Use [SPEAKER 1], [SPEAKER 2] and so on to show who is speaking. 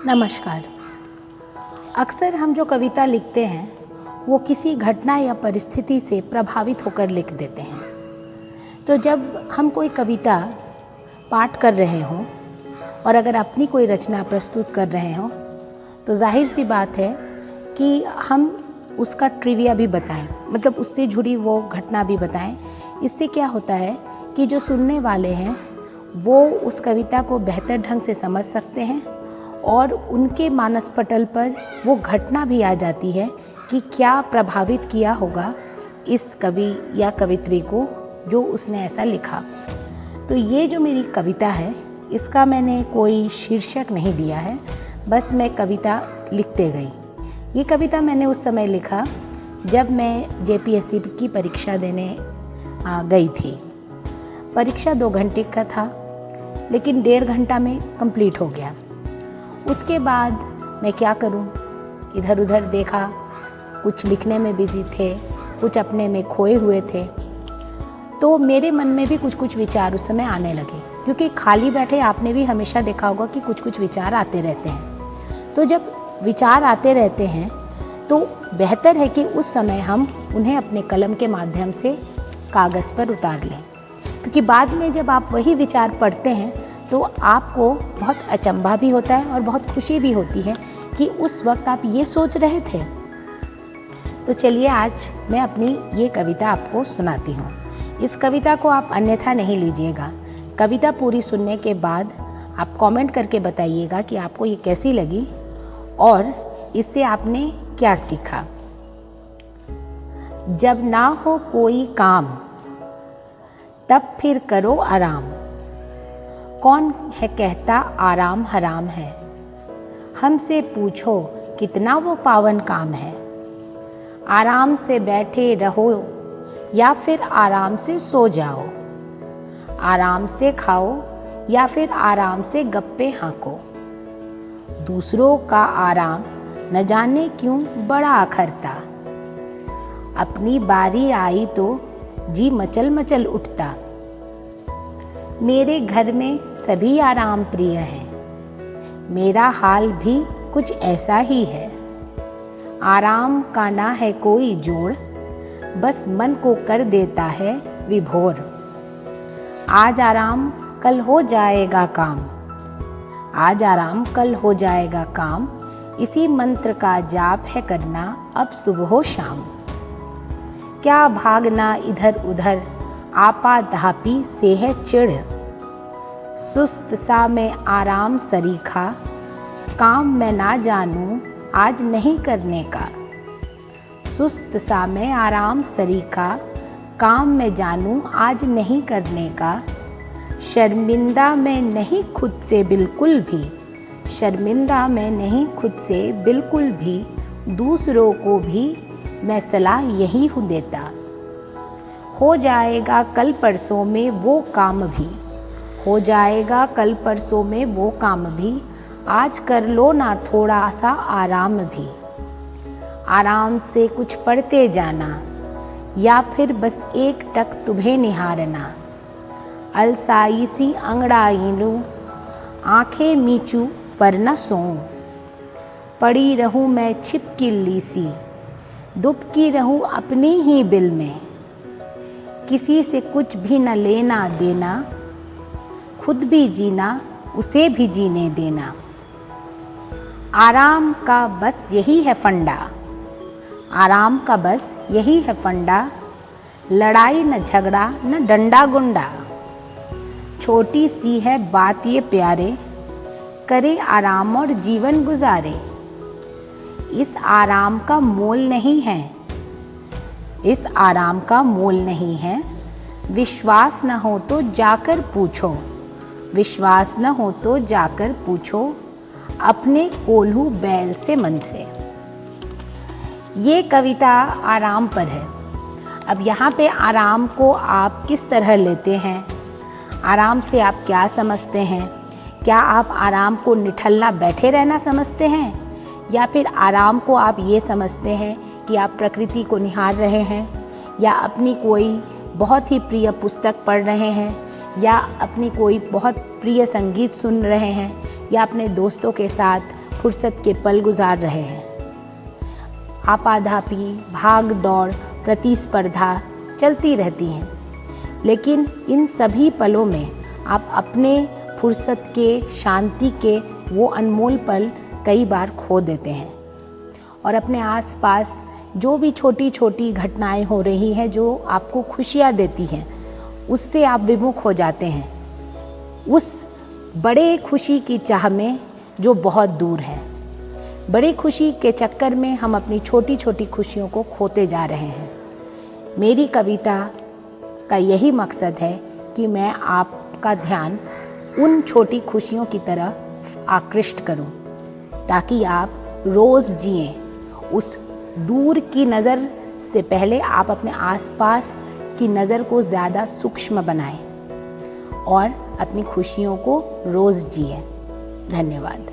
[SPEAKER 1] नमस्कार। अक्सर हम जो कविता लिखते हैं वो किसी घटना या परिस्थिति से प्रभावित होकर लिख देते हैं। तो जब हम कोई कविता पाठ कर रहे हों और अगर अपनी कोई रचना प्रस्तुत कर रहे हों तो जाहिर सी बात है कि हम उसका ट्रिविया भी बताएं, मतलब उससे जुड़ी वो घटना भी बताएं। इससे क्या होता है कि जो सुनने वाले हैं वो उस कविता को बेहतर ढंग से समझ सकते हैं और उनके मानस पटल पर वो घटना भी आ जाती है कि क्या प्रभावित किया होगा इस कवि या कवित्री को जो उसने ऐसा लिखा। तो ये जो मेरी कविता है इसका मैंने कोई शीर्षक नहीं दिया है, बस मैं कविता लिखते गई। ये कविता मैंने उस समय लिखा जब मैं जेपीएससी की परीक्षा देने गई थी। परीक्षा 2 घंटे का था लेकिन 1.5 घंटा में कंप्लीट हो गया। उसके बाद मैं क्या करूं, इधर उधर देखा, कुछ लिखने में बिजी थे, कुछ अपने में खोए हुए थे। तो मेरे मन में भी कुछ कुछ विचार उस समय आने लगे, क्योंकि खाली बैठे आपने भी हमेशा देखा होगा कि कुछ कुछ विचार आते रहते हैं। तो जब विचार आते रहते हैं तो बेहतर है कि उस समय हम उन्हें अपने कलम के माध्यम से कागज़ पर उतार लें, क्योंकि बाद में जब आप वही विचार पढ़ते हैं तो आपको बहुत अचंभा भी होता है और बहुत खुशी भी होती है कि उस वक्त आप ये सोच रहे थे। तो चलिए आज मैं अपनी ये कविता आपको सुनाती हूँ। इस कविता को आप अन्यथा नहीं लीजिएगा। कविता पूरी सुनने के बाद आप कमेंट करके बताइएगा कि आपको ये कैसी लगी और इससे आपने क्या सीखा। जब ना हो कोई काम तब फिर करो आराम। कौन है कहता आराम हराम है, हमसे पूछो कितना वो पावन काम है। आराम से बैठे रहो या फिर आराम से सो जाओ, आराम से खाओ या फिर आराम से गप्पे हाँको। दूसरों का आराम न जाने क्यों बड़ा अखरता, अपनी बारी आई तो जी मचल मचल उठता। मेरे घर में सभी आराम प्रिय हैं, मेरा हाल भी कुछ ऐसा ही है। आराम का ना है कोई जोड़, बस मन को कर देता है विभोर। आज आराम कल हो जाएगा काम, आज आराम कल हो जाएगा काम। इसी मंत्र का जाप है करना अब सुबह शाम। क्या भागना इधर उधर आपाधापी से है चिढ़। सुस्त सा मैं आराम सरीखा, काम मैं ना जानूं आज नहीं करने का। सुस्त सा मैं आराम सरीखा, काम मैं जानूं आज नहीं करने का। शर्मिंदा मैं नहीं खुद से बिल्कुल भी, शर्मिंदा मैं नहीं खुद से बिल्कुल भी। दूसरों को भी मैं सलाह यही हूँ देता। हो जाएगा कल परसों में वो काम भी, हो जाएगा कल परसों में वो काम भी। आज कर लो ना थोड़ा सा आराम भी। आराम से कुछ पढ़ते जाना या फिर बस एक टक तुम्हें निहारना। अलसाई सी अंगड़ाई लूं, आंखें मीचूं पर न सोऊं। पड़ी रहूं मैं छिपकिली सी, दुबकी रहूं अपनी ही बिल में। किसी से कुछ भी न लेना देना, खुद भी जीना उसे भी जीने देना। आराम का बस यही है फंडा, आराम का बस यही है फंडा। लड़ाई न झगड़ा न डंडा गुंडा। छोटी सी है बात ये प्यारे, करे आराम और जीवन गुजारे। इस आराम का मोल नहीं है, इस आराम का मोल नहीं है। विश्वास न हो तो जाकर पूछो, विश्वास न हो तो जाकर पूछो। अपने कोल्हू बैल से मन से। ये कविता आराम पर है। अब यहाँ पे आराम को आप किस तरह लेते हैं, आराम से आप क्या समझते हैं? क्या आप आराम को निठल्ला बैठे रहना समझते हैं, या फिर आराम को आप ये समझते हैं कि आप प्रकृति को निहार रहे हैं, या अपनी कोई बहुत ही प्रिय पुस्तक पढ़ रहे हैं, या अपनी कोई बहुत प्रिय संगीत सुन रहे हैं, या अपने दोस्तों के साथ फुर्सत के पल गुजार रहे हैं। आपाधापी, भाग दौड़, प्रतिस्पर्धा चलती रहती हैं, लेकिन इन सभी पलों में आप अपने फुर्सत के, शांति के वो अनमोल पल कई बार खो देते हैं और अपने आसपास जो भी छोटी छोटी घटनाएं हो रही हैं जो आपको खुशियाँ देती हैं, उससे आप विमुख हो जाते हैं उस बड़े खुशी की चाह में जो बहुत दूर है। बड़ी खुशी के चक्कर में हम अपनी छोटी छोटी खुशियों को खोते जा रहे हैं। मेरी कविता का यही मकसद है कि मैं आपका ध्यान उन छोटी खुशियों की तरफ आकृष्ट करूं, ताकि आप रोज़ जिएं। उस दूर की नज़र से पहले आप अपने आसपास की नज़र को ज़्यादा सूक्ष्म बनाएं और अपनी खुशियों को रोज़ जिएं। धन्यवाद।